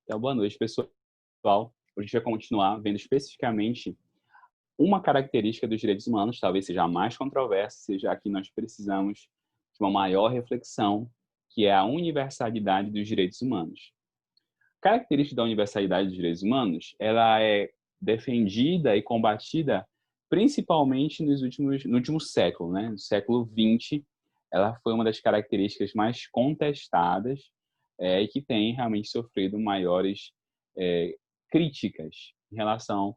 Então, boa noite, pessoal. Hoje a gente vai continuar vendo especificamente uma característica dos direitos humanos, talvez seja a mais controversa, seja a que nós precisamos de uma maior reflexão, que é a universalidade dos direitos humanos. A característica da universalidade dos direitos humanos, ela é defendida e combatida principalmente no último século, né? No século XX, ela foi uma das características mais contestadas e que tem realmente sofrido maiores críticas em relação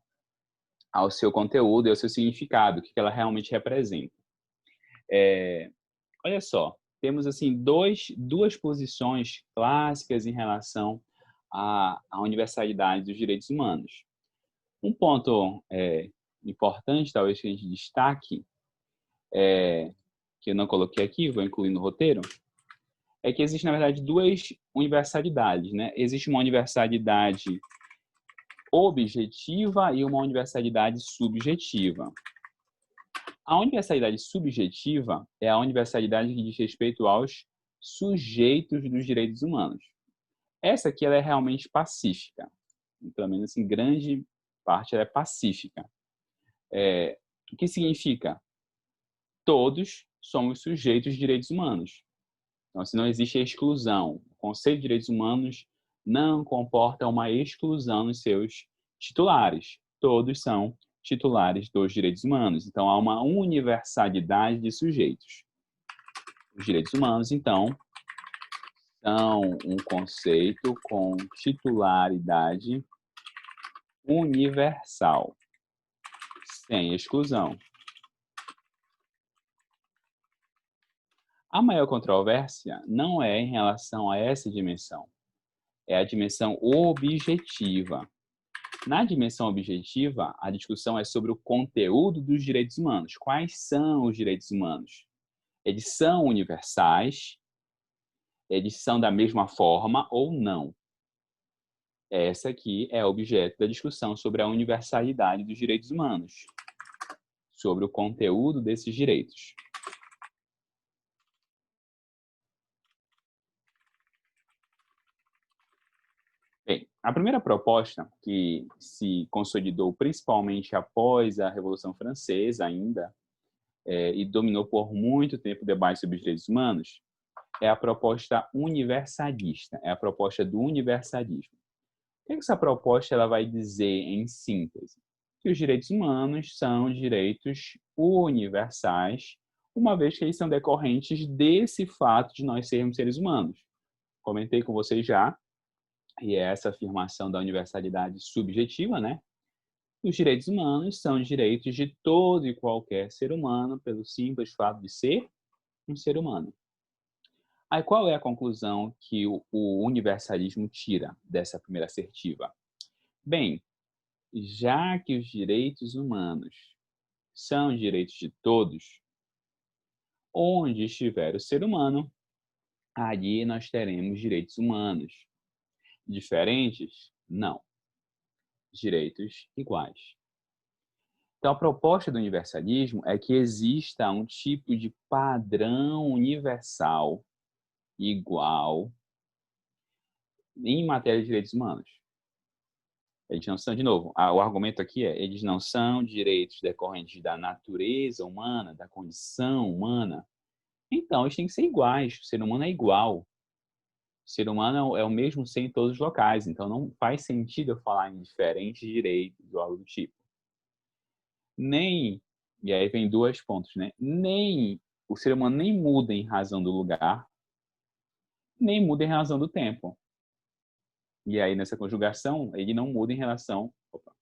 ao seu conteúdo e ao seu significado, o que ela realmente representa. Olha só, temos assim duas posições clássicas em relação à universalidade dos direitos humanos. Um ponto importante, talvez que a gente destaque, que eu não coloquei aqui, vou incluir no roteiro, é que existe, na verdade, duas universalidades, né? Existe uma universalidade objetiva e uma universalidade subjetiva. A universalidade subjetiva é a universalidade que diz respeito aos sujeitos dos direitos humanos. Essa aqui ela é realmente pacífica, pelo menos em grande parte ela é pacífica. O que significa? Todos somos sujeitos de direitos humanos. Então, se não existe exclusão, o conceito de direitos humanos não comporta uma exclusão nos seus titulares. Todos são titulares dos direitos humanos. Então, há uma universalidade de sujeitos. Os direitos humanos, então, são um conceito com titularidade universal, sem exclusão. A maior controvérsia não é em relação a essa dimensão, é a dimensão objetiva. Na dimensão objetiva, a discussão é sobre o conteúdo dos direitos humanos. Quais são os direitos humanos? Eles são universais? Eles são da mesma forma ou não? Essa aqui é o objeto da discussão sobre a universalidade dos direitos humanos, sobre o conteúdo desses direitos. Bem, a primeira proposta, que se consolidou principalmente após a Revolução Francesa ainda, e dominou por muito tempo o debate sobre os direitos humanos, é a proposta universalista, é a proposta do universalismo. O que essa proposta ela vai dizer em síntese? Que os direitos humanos são direitos universais, uma vez que eles são decorrentes desse fato de nós sermos seres humanos. Comentei com vocês já, e é essa afirmação da universalidade subjetiva, né? Os direitos humanos são direitos de todo e qualquer ser humano, pelo simples fato de ser um ser humano. Aí qual é a conclusão que o universalismo tira dessa primeira assertiva? Bem, já que os direitos humanos são direitos de todos, onde estiver o ser humano, ali nós teremos direitos humanos. Diferentes? Não. Direitos iguais. Então, a proposta do universalismo é que exista um tipo de padrão universal, igual, em matéria de direitos humanos. Eles não são, de novo, o argumento aqui é, eles não são direitos decorrentes da natureza humana, da condição humana. Então, eles têm que ser iguais. O ser humano é igual. O ser humano é o mesmo ser em todos os locais. Então, não faz sentido eu falar em diferentes direitos ou algo do tipo. Nem, e aí vem dois pontos, né? Nem o ser humano nem muda em razão do lugar, nem muda em razão do tempo. E aí, nessa conjugação, ele não muda em relação... Opa,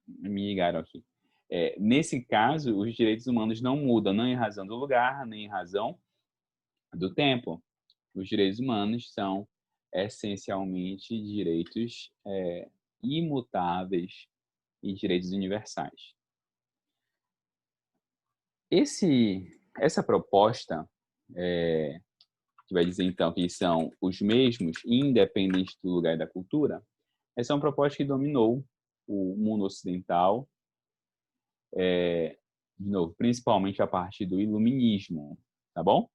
me ligaram aqui. Nesse caso, os direitos humanos não mudam, nem em razão do lugar, nem em razão do tempo. Os direitos humanos são essencialmente direitos imutáveis e direitos universais. Essa proposta, que vai dizer então que eles são os mesmos, independente do lugar e da cultura, essa é uma proposta que dominou o mundo ocidental, de novo, principalmente a partir do iluminismo, tá bom?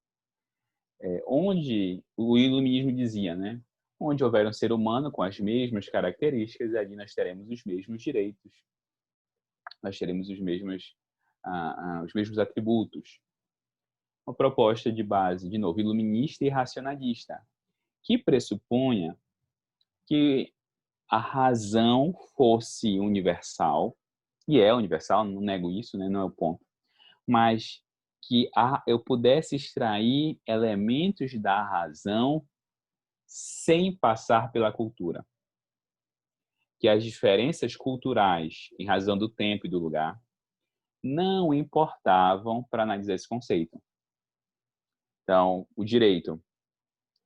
onde o iluminismo dizia, né? Onde houver um ser humano com as mesmas características, ali nós teremos os mesmos direitos, nós teremos os mesmos atributos. Uma proposta de base, de novo, iluminista e racionalista, que pressupunha que a razão fosse universal, e é universal, não nego isso, né? Não é o ponto, mas que eu pudesse extrair elementos da razão sem passar pela cultura. Que as diferenças culturais, em razão do tempo e do lugar, não importavam para analisar esse conceito. Então, o direito.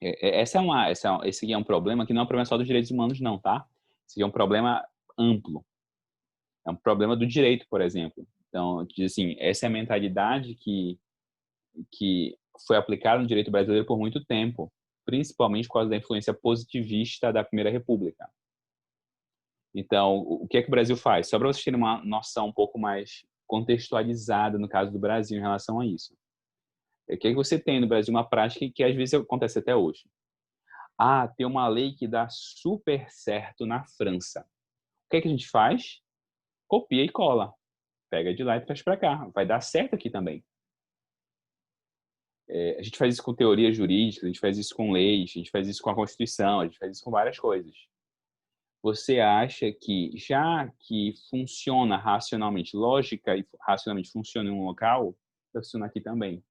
Esse aqui é um problema que não é um problema só dos direitos humanos, não, tá? Esse aqui é um problema amplo. É um problema do direito, por exemplo. Então, diz assim, essa é a mentalidade que foi aplicada no direito brasileiro por muito tempo, principalmente por causa da influência positivista da Primeira República. Então, o que é que o Brasil faz? Só para vocês terem uma noção um pouco mais contextualizada no caso do Brasil em relação a isso. O que é que você tem no Brasil? Uma prática que às vezes acontece até hoje. Tem uma lei que dá super certo na França. O que é que a gente faz? Copia e cola. Pega de lá e traz para cá. Vai dar certo aqui também. A gente faz isso com teoria jurídica, a gente faz isso com leis, a gente faz isso com a Constituição, a gente faz isso com várias coisas. Você acha que, já que funciona racionalmente, lógica e racionalmente funciona em um local, funciona aqui também.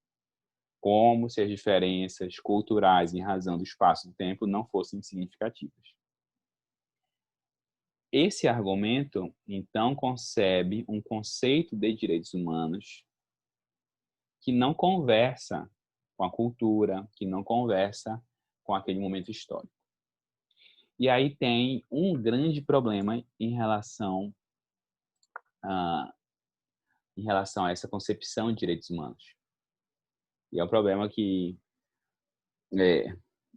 Como se as diferenças culturais em razão do espaço e do tempo não fossem significativas. Esse argumento, então, concebe um conceito de direitos humanos que não conversa com a cultura, que não conversa com aquele momento histórico. E aí tem um grande problema em relação a essa concepção de direitos humanos. E é um problema que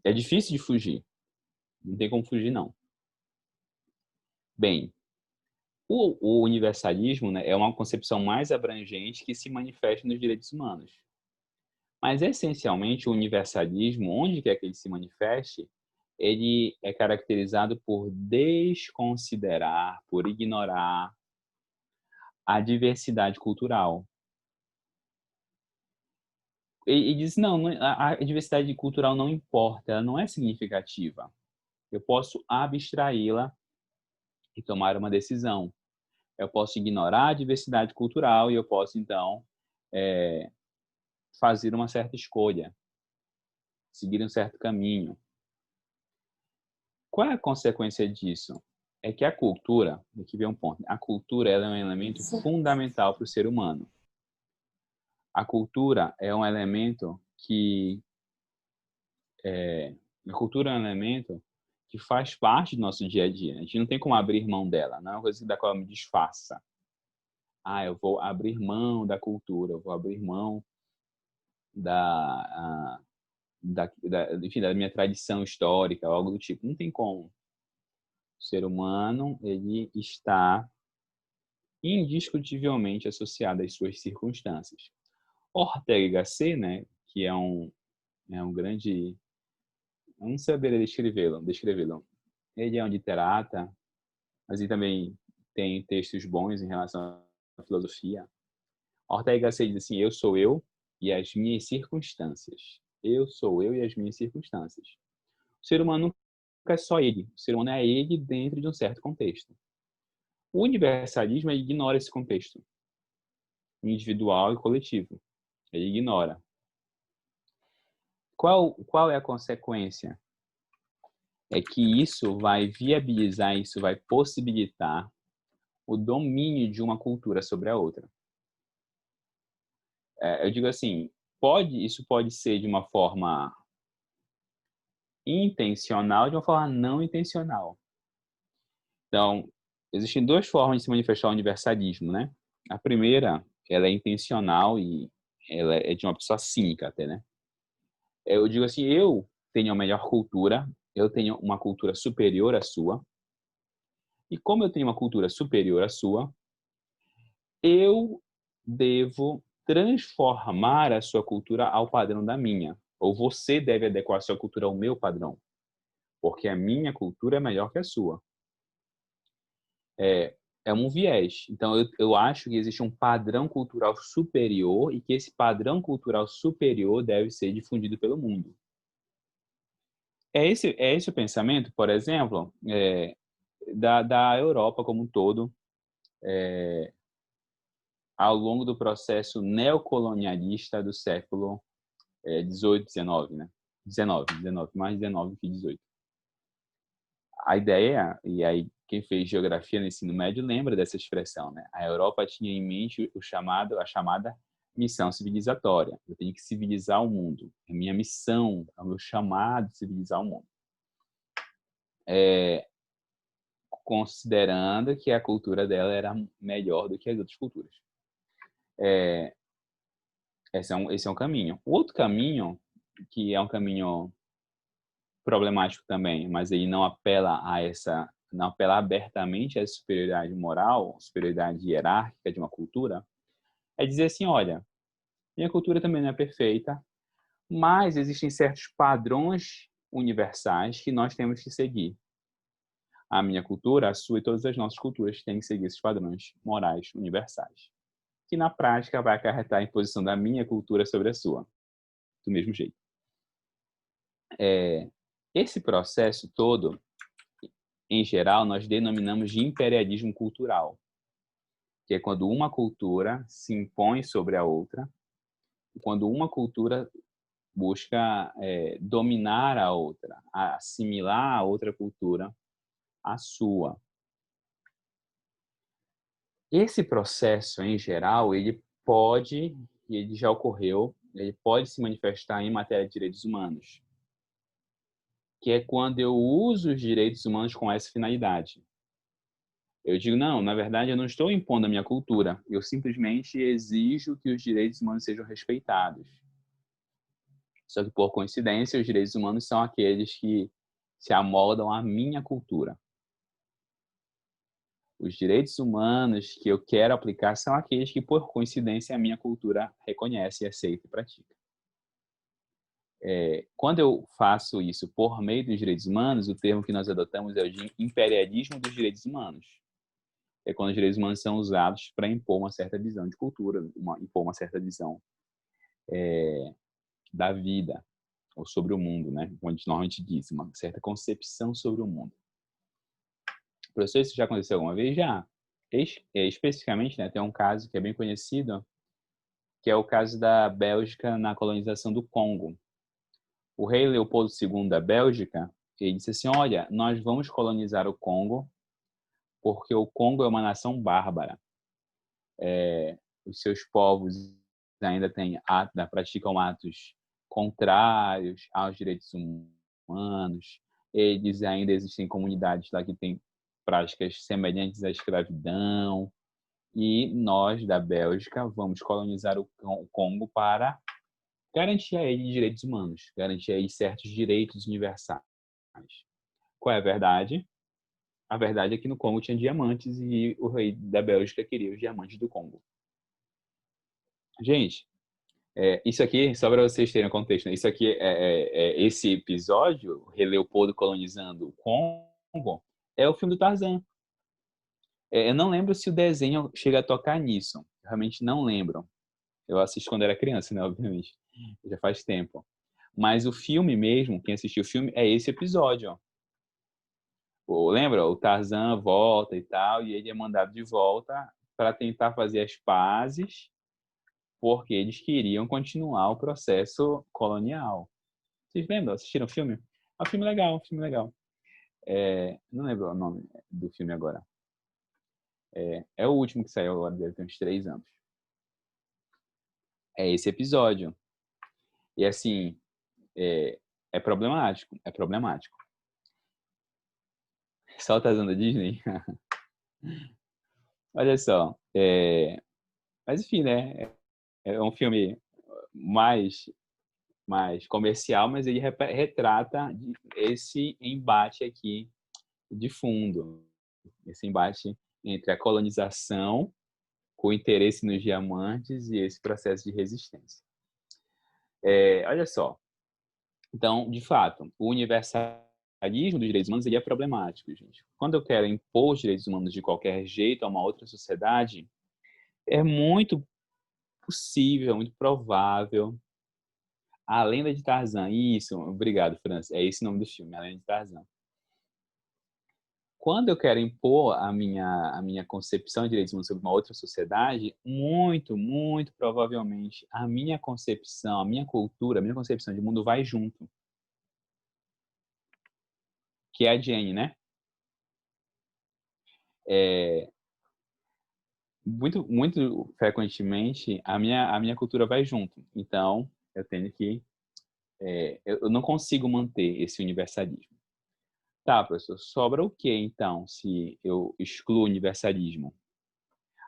é difícil de fugir. Não tem como fugir, não. Bem, o universalismo, né, é uma concepção mais abrangente que se manifesta nos direitos humanos. Mas, essencialmente, o universalismo, onde quer que ele se manifeste, ele é caracterizado por desconsiderar, por ignorar a diversidade cultural. E diz, não, a diversidade cultural não importa, ela não é significativa. Eu posso abstraí-la e tomar uma decisão. Eu posso ignorar a diversidade cultural e eu posso, então, fazer uma certa escolha, seguir um certo caminho. Qual é a consequência disso? É que a cultura, aqui vem um ponto, a cultura ela é um elemento fundamental para o ser humano. A cultura é um elemento a cultura é um elemento que faz parte do nosso dia a dia. A gente não tem como abrir mão dela, não é uma coisa da qual eu me desfaça. Eu vou abrir mão da cultura, eu vou abrir mão enfim, da minha tradição histórica, algo do tipo. Não tem como. O ser humano, ele está indiscutivelmente associado às suas circunstâncias. Ortega y Gasset, né, que é um grande, eu não saberia descrevê-lo. Ele é um literata, mas ele também tem textos bons em relação à filosofia. Ortega y Gasset diz assim: eu sou eu e as minhas circunstâncias. Eu sou eu e as minhas circunstâncias. O ser humano nunca é só ele. O ser humano é ele dentro de um certo contexto. O universalismo ignora esse contexto individual e coletivo. Ele ignora. Qual é a consequência? É que isso vai viabilizar, isso vai possibilitar o domínio de uma cultura sobre a outra. Eu digo assim, isso pode ser de uma forma intencional, de uma forma não intencional. Então, existem duas formas de se manifestar o universalismo, né? A primeira, ela é intencional e ela é de uma pessoa cínica até, né? Eu digo assim, eu tenho a melhor cultura, eu tenho uma cultura superior à sua, e como eu tenho uma cultura superior à sua, eu devo transformar a sua cultura ao padrão da minha. Ou você deve adequar a sua cultura ao meu padrão, porque a minha cultura é melhor que a sua. É um viés. Então, eu acho que existe um padrão cultural superior e que esse padrão cultural superior deve ser difundido pelo mundo. É esse o pensamento, por exemplo, da Europa como um todo, ao longo do processo neocolonialista do século 18, 19, né? 19, mais 19 que 18. A ideia, e aí quem fez geografia no ensino médio lembra dessa expressão, né? A Europa tinha em mente a chamada missão civilizatória. Eu tenho que civilizar o mundo. É minha missão, é o meu chamado de civilizar o mundo. Considerando que a cultura dela era melhor do que as outras culturas. Esse é um caminho. O outro caminho, que é um caminho problemático também, mas ele não apela abertamente a essa superioridade moral, superioridade hierárquica de uma cultura, é dizer assim, olha, minha cultura também não é perfeita, mas existem certos padrões universais que nós temos que seguir. A minha cultura, a sua e todas as nossas culturas têm que seguir esses padrões morais universais, que na prática vai acarretar a imposição da minha cultura sobre a sua, do mesmo jeito. Esse processo todo, em geral, nós denominamos de imperialismo cultural, que é quando uma cultura se impõe sobre a outra, quando uma cultura busca dominar a outra, assimilar a outra cultura à sua. Esse processo, em geral, ele já ocorreu, ele pode se manifestar em matéria de direitos humanos, que é quando eu uso os direitos humanos com essa finalidade. Eu digo, não, na verdade eu não estou impondo a minha cultura, eu simplesmente exijo que os direitos humanos sejam respeitados. Só que, por coincidência, os direitos humanos são aqueles que se amoldam à minha cultura. Os direitos humanos que eu quero aplicar são aqueles que, por coincidência, a minha cultura reconhece, aceita e pratica. Quando eu faço isso por meio dos direitos humanos, o termo que nós adotamos é o de imperialismo dos direitos humanos. É quando os direitos humanos são usados para impor uma certa visão de cultura, impor uma certa visão da vida, ou sobre o mundo, né? Como a gente normalmente diz, uma certa concepção sobre o mundo. Professor, isso já aconteceu alguma vez? Já. Especificamente, né, tem um caso que é bem conhecido, que é o caso da Bélgica na colonização do Congo. O rei Leopoldo II da Bélgica, ele disse assim, olha, nós vamos colonizar o Congo porque o Congo é uma nação bárbara. Os seus povos ainda praticam atos contrários aos direitos humanos. Eles ainda existem comunidades lá que têm práticas semelhantes à escravidão. E nós, da Bélgica, vamos colonizar o Congo para garantir a ele direitos humanos, garantir a ele certos direitos universais. Qual é a verdade? A verdade é que no Congo tinha diamantes e o rei da Bélgica queria os diamantes do Congo. Gente, isso aqui, só para vocês terem um contexto, né? Isso aqui, esse episódio, o Rei Leopoldo colonizando o Congo, é o filme do Tarzan. Eu não lembro se o desenho chega a tocar nisso. Eu realmente não lembro. Eu assisti quando era criança, né? Obviamente. Já faz tempo. Mas o filme mesmo, quem assistiu o filme, é esse episódio. Ó. Lembra? O Tarzan volta e tal, e ele é mandado de volta para tentar fazer as pazes, porque eles queriam continuar o processo colonial. Vocês lembram? Assistiram o filme? É um filme legal, um filme legal. Não lembro o nome do filme agora. É o último que saiu agora, deve ter uns 3 anos. É esse episódio. E assim, é problemático, é problemático. Só o Tarzan da Disney? Olha só. Mas enfim, né? É um filme mais comercial, mas ele retrata esse embate aqui de fundo. Esse embate entre a colonização, com o interesse nos diamantes e esse processo de resistência. Olha só. Então, de fato, o universalismo dos direitos humanos ele é problemático, gente. Quando eu quero impor os direitos humanos de qualquer jeito a uma outra sociedade, é muito possível, muito provável. A Lenda de Tarzan, isso, obrigado, França. É esse o nome do filme, A Lenda de Tarzan. Quando eu quero impor a minha concepção de direitos humanos sobre uma outra sociedade, muito provavelmente a minha concepção, a minha cultura, a minha concepção de mundo vai junto, que é a Jane, né? É, muito frequentemente a minha cultura vai junto. Então, eu tenho que eu não consigo manter esse universalismo. Tá, professor, sobra o que então se eu excluo o universalismo?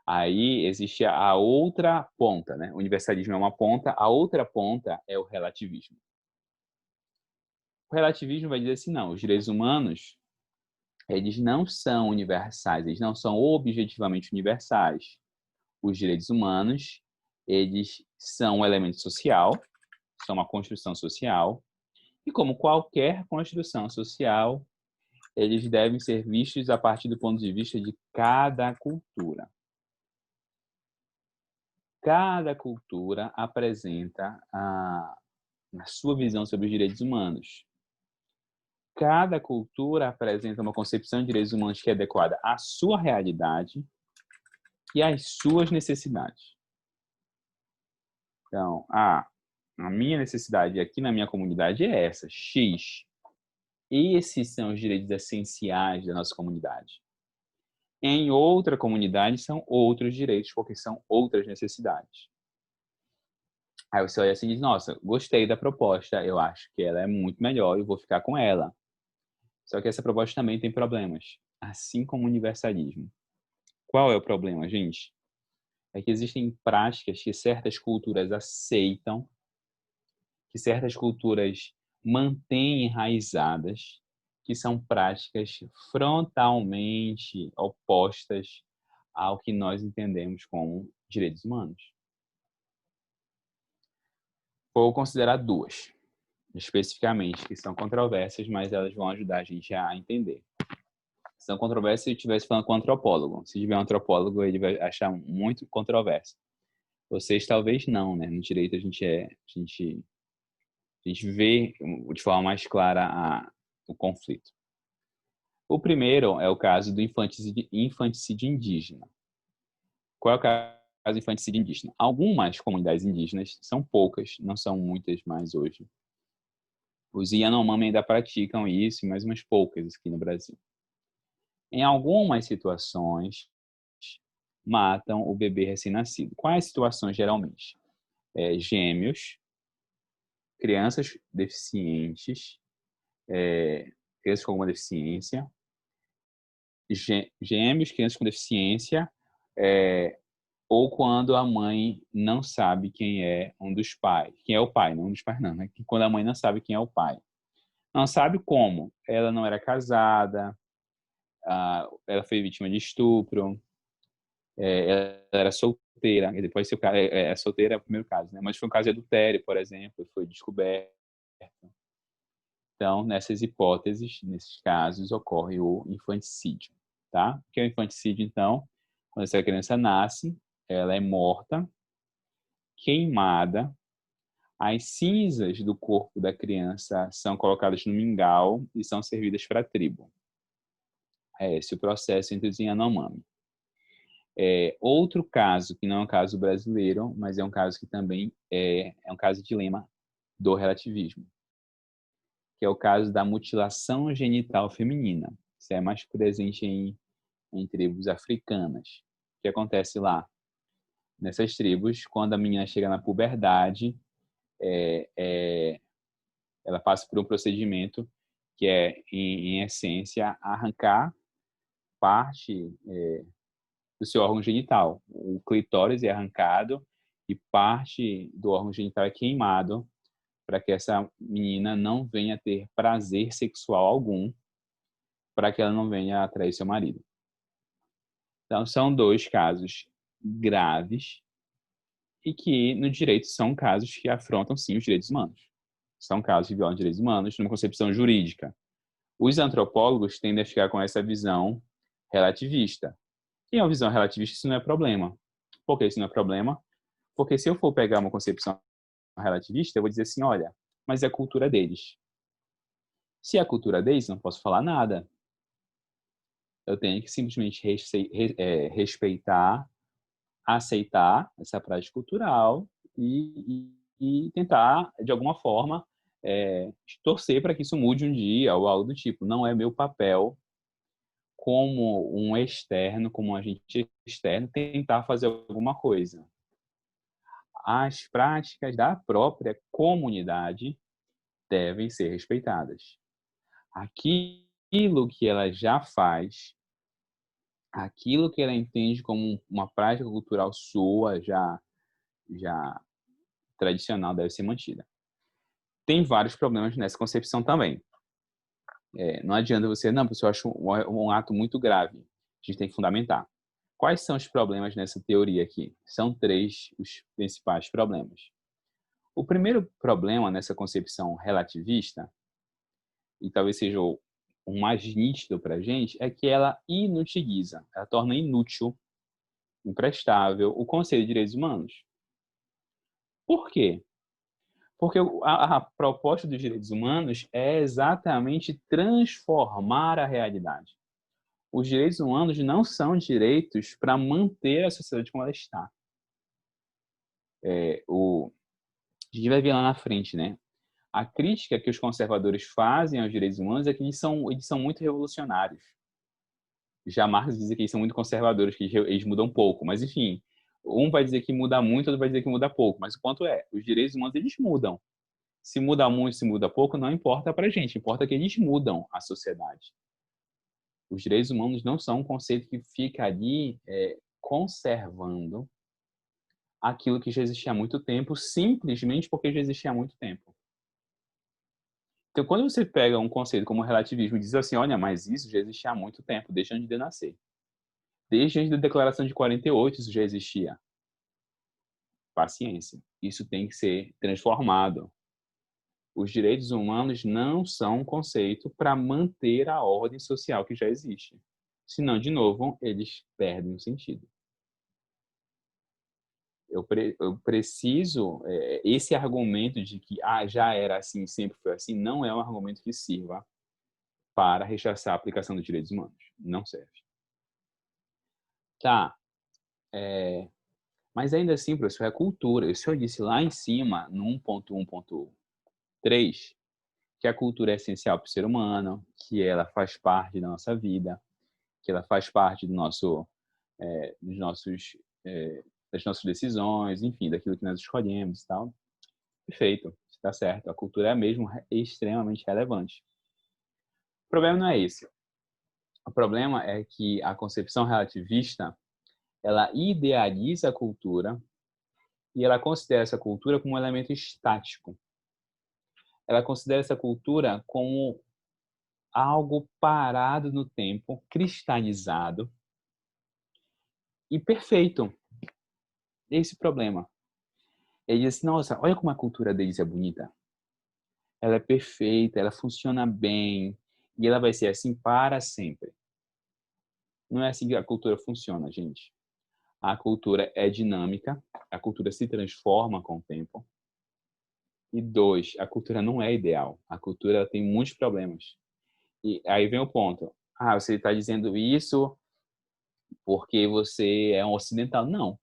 Aí existe a outra ponta, né? O universalismo é uma ponta, a outra ponta é o relativismo. O relativismo vai dizer assim, não, os direitos humanos, eles não são universais, eles não são objetivamente universais. Os direitos humanos, eles são um elemento social, são uma construção social, e como qualquer construção social, eles devem ser vistos a partir do ponto de vista de cada cultura. Cada cultura apresenta a sua visão sobre os direitos humanos. Cada cultura apresenta uma concepção de direitos humanos que é adequada à sua realidade e às suas necessidades. Então, a minha necessidade aqui na minha comunidade é essa, X. Esses são os direitos essenciais da nossa comunidade. Em outra comunidade são outros direitos, porque são outras necessidades. Aí você olha assim e diz, nossa, gostei da proposta, eu acho que ela é muito melhor e vou ficar com ela. Só que essa proposta também tem problemas, assim como o universalismo. Qual é o problema, gente? É que existem práticas que certas culturas aceitam, que certas culturas mantêm enraizadas, que são práticas frontalmente opostas ao que nós entendemos como direitos humanos. Vou considerar duas, especificamente, que são controversas, mas elas vão ajudar a gente a entender. São controversas se eu estivesse falando com um antropólogo. Se tiver um antropólogo, ele vai achar muito controverso. Vocês talvez não, né? No direito a gente vê de forma mais clara o conflito. O primeiro é o caso do infanticídio indígena. Qual é o caso do infanticídio indígena? Algumas comunidades indígenas, são poucas, não são muitas mais hoje. Os Yanomami ainda praticam isso, mas umas poucas aqui no Brasil. Em algumas situações, matam o bebê recém-nascido. Quais situações, geralmente? Gêmeos, crianças deficientes, crianças com alguma deficiência, gêmeos, crianças com deficiência, ou quando a mãe não sabe quem é um dos pais. Quem é o pai, não um dos pais não, né? Quando a mãe não sabe quem é o pai. Não sabe como. Ela não era casada, ela foi vítima de estupro, ela era solteira, e depois se solteira é o primeiro caso, né? Mas foi um caso de adultério, por exemplo, foi descoberto. Então, nessas hipóteses, nesses casos, ocorre o infanticídio, tá? O que é o infanticídio, então? Quando essa criança nasce, ela é morta, queimada, as cinzas do corpo da criança são colocadas no mingau e são servidas para a tribo. É esse o processo entre os Yanomami. Outro caso, que não é um caso brasileiro, mas é um caso que também é um caso de dilema do relativismo, que é o caso da mutilação genital feminina. Isso é mais presente em tribos africanas. O que acontece lá? Nessas tribos, quando a menina chega na puberdade, ela passa por um procedimento que é, em essência, arrancar parte do seu órgão genital. O clitóris é arrancado e parte do órgão genital é queimado para que essa menina não venha a ter prazer sexual algum, para que ela não venha a atrair seu marido. Então, são dois casos graves e que, no direito, são casos que afrontam, sim, os direitos humanos. São casos de violação de direitos humanos numa concepção jurídica. Os antropólogos tendem a ficar com essa visão relativista. E uma visão relativista, isso não é problema. Por que isso não é problema? Porque se eu for pegar uma concepção relativista, eu vou dizer assim, olha, mas é a cultura deles. Se é a cultura deles, não posso falar nada. Eu tenho que simplesmente respeitar, aceitar essa prática cultural e tentar, de alguma forma, torcer para que isso mude um dia ou algo do tipo. Não é meu papel como um externo, como um agente externo, tentar fazer alguma coisa. As práticas da própria comunidade devem ser respeitadas. Aquilo que ela já faz, aquilo que ela entende como uma prática cultural sua, já tradicional, deve ser mantida. Tem vários problemas nessa concepção também. Não adianta você, não, porque eu acho um ato muito grave. A gente tem que fundamentar. Quais são os problemas nessa teoria aqui? São 3 os principais problemas. O primeiro problema nessa concepção relativista, e talvez seja o mais nítido para a gente, é que ela inutiliza, ela torna inútil, imprestável o conceito de direitos humanos. Por quê? Porque a proposta dos direitos humanos é exatamente transformar a realidade. Os direitos humanos não são direitos para manter a sociedade como ela está. A gente vai ver lá na frente, né? A crítica que os conservadores fazem aos direitos humanos é que eles são muito revolucionários. Já Marx diz que eles são muito conservadores, que eles mudam pouco. Mas, enfim, um vai dizer que muda muito, outro vai dizer que muda pouco. Mas o ponto é, os direitos humanos, eles mudam. Se muda muito, se muda pouco, não importa pra gente. Importa que eles mudam a sociedade. Os direitos humanos não são um conceito que fica ali conservando aquilo que já existia há muito tempo, simplesmente porque já existia há muito tempo. Então, quando você pega um conceito como relativismo e diz assim, olha, mas isso já existia há muito tempo, desde antes de nascer. Desde antes da Declaração de 48, isso já existia. Paciência. Isso tem que ser transformado. Os direitos humanos não são um conceito para manter a ordem social que já existe. Senão, de novo, eles perdem o sentido. Eu preciso... esse argumento de que já era assim, sempre foi assim, não é um argumento que sirva para rechaçar a aplicação dos direitos humanos. Não serve. Tá. Mas ainda assim, professor, é cultura. O senhor disse lá em cima, no 1.1.3, que a cultura é essencial para o ser humano, que ela faz parte da nossa vida, que ela faz parte dos nossos, das nossas decisões, enfim, daquilo que nós escolhemos e tal. Perfeito, está certo. A cultura é mesmo extremamente relevante. O problema não é esse. O problema é que a concepção relativista, ela idealiza a cultura e ela considera essa cultura como um elemento estático. Ela considera essa cultura como algo parado no tempo, cristalizado e perfeito. Esse é o problema. Ele diz assim, nossa, olha como a cultura deles é bonita. Ela é perfeita, ela funciona bem e ela vai ser assim para sempre. Não é assim que a cultura funciona, gente. A cultura é dinâmica, a cultura se transforma com o tempo. E 2, a cultura não é ideal. A cultura tem muitos problemas. E aí vem o ponto. Você está dizendo isso porque você é um ocidental. Não.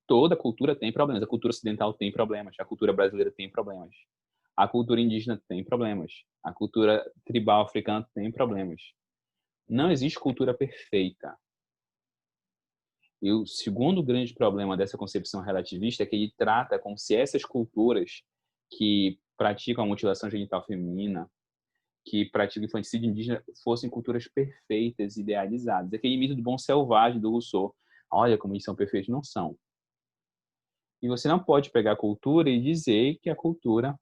Toda cultura tem problemas. A cultura ocidental tem problemas. A cultura brasileira tem problemas. A cultura indígena tem problemas. A cultura tribal africana tem problemas. Não existe cultura perfeita. E o segundo grande problema dessa concepção relativista é que ele trata como se essas culturas que praticam a mutilação genital feminina, que praticam infanticídio indígena, fossem culturas perfeitas, idealizadas. Aquele mito do bom selvagem do Rousseau. Olha como eles são perfeitos. Não são. E você não pode pegar a cultura e dizer que a cultura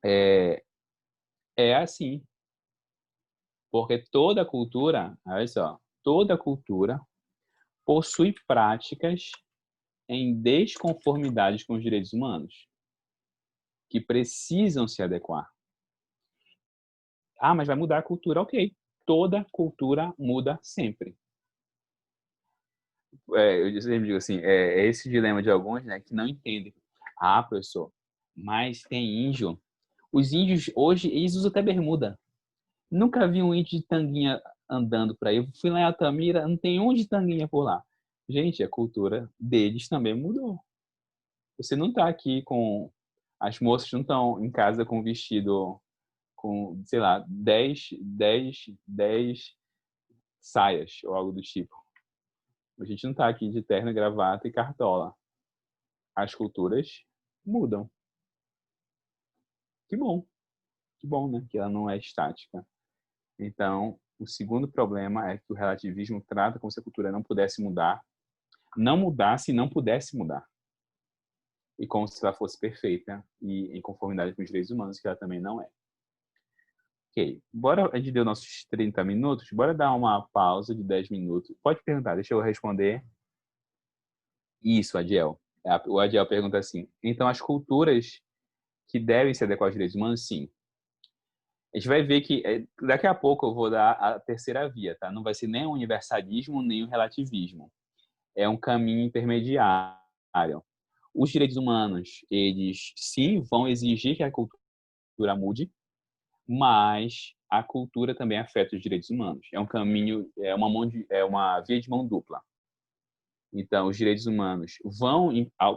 é assim. Porque toda cultura, olha só, toda cultura possui práticas em desconformidade com os direitos humanos. que precisam se adequar. Ah, mas vai mudar a cultura, ok. Toda cultura muda sempre. Eu sempre digo assim, é esse dilema de alguns, né, que não entendem. Ah, professor, mas tem índio. Os índios hoje, eles usam até bermuda. Nunca vi um índio de tanguinha andando por aí. Eu fui lá em Altamira, não tem um de tanguinha por lá. Gente, a cultura deles também mudou. Você não tá aqui com... As moças não estão em casa com vestido com, sei lá, 10 saias ou algo do tipo. A gente não tá aqui de terno, gravata e cartola. As culturas mudam. Que bom, né? Que ela não é estática. Então, o segundo problema é que o relativismo trata como se a cultura não pudesse mudar, não mudasse e não pudesse mudar. E como se ela fosse perfeita e em conformidade com os direitos humanos, que ela também não é. Ok, bora, a gente deu nossos 30 minutos, bora dar uma pausa de 10 minutos. Pode perguntar, deixa eu responder. Isso, Adiel. O Adiel pergunta assim, então as culturas que devem se adequar aos direitos humanos, sim. A gente vai ver que daqui a pouco eu vou dar a terceira via, tá? Não vai ser nem o universalismo, nem o relativismo. É um caminho intermediário. Os direitos humanos, eles sim vão exigir que a cultura mude, mas a cultura também afeta os direitos humanos. É um caminho, é uma via de mão dupla. Então, os direitos humanos vão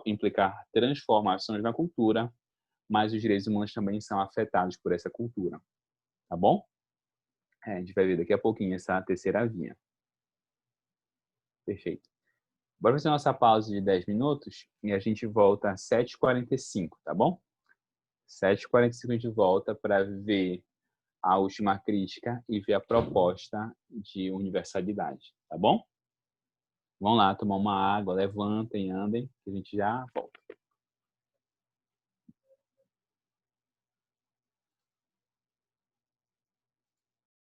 implicar transformações na cultura, mas os direitos humanos também são afetados por essa cultura. Tá bom? A gente vai ver daqui a pouquinho essa terceira via. Perfeito. Bora fazer nossa pausa de 10 minutos e a gente volta às 7h45, tá bom? 7h45 a gente volta para ver a última crítica e ver a proposta de universalidade, tá bom? Vão lá tomar uma água, levantem, andem, que a gente já volta.